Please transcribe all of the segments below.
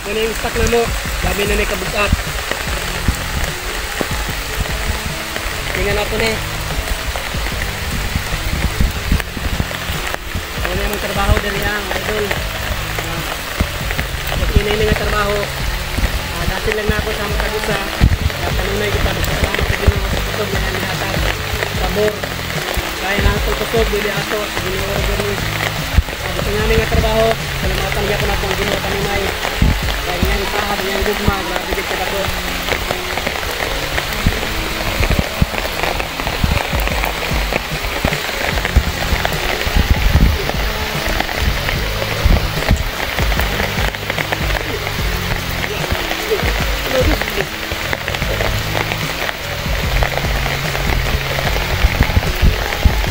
Muna yung stock na mo. Dami na may kabugat. Tingnan natin eh. Ano na yung trabaho din yan, idol. Pag-inay na yung trabaho. Dasin lang na ako sa magkagusa. Kanunay kita magkasalamat sa Ginoo sa kusog na yan nihatag. Sabor. Kaya na itong kusog, bili ato. Ginoo gano'n. Gusto nga nga trabaho. Salamatan niya ko na itong Ginoo kanunay. Kaya nga sahab, nga gugma. Grabe din ka dako.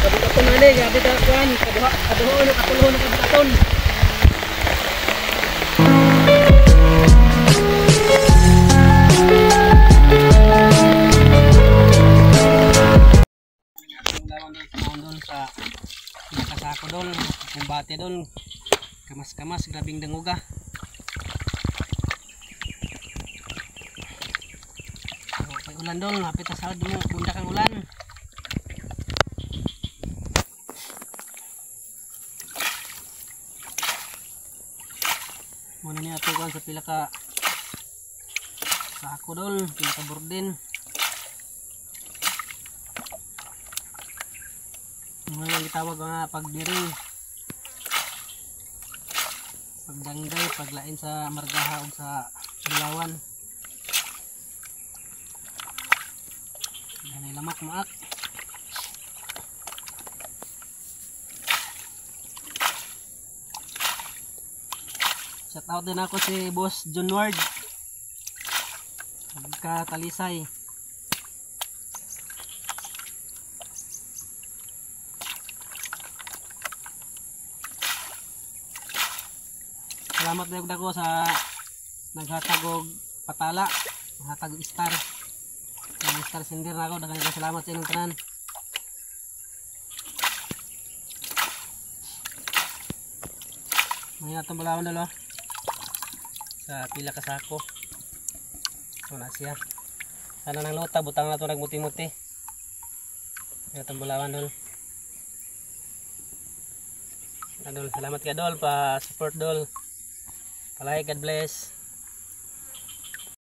Kabukaton na rin, gabi ka kuhan. Kaduhoon o katuluhon ng kabukaton. Sa nakasako doon, kumbate doon, kamas-kamas, grabing danguga. Pag ulan doon, hapit na salad mo, bunda kang ulan. Muna niya ito sa pila ka sako doon, pila ka burdin. Ano yung itawag mga pagdiri, pagdanggay, paglain sa margaha o sa bulawan. Yan ay lamak maak. Shout out din ako si Boss John Ward Talisay. Salamat din ako sa naghatag og patala, naghatag og star. Ang star sender na ako, daghang salamat sa inyong tanan. May atong balawan dalo sa pila ka sako. So na siya. Sana nang lota butang na to nagmuti-muti. May atong balawan dol. Dol, salamat ka dol pa support dol. Palay, God bless.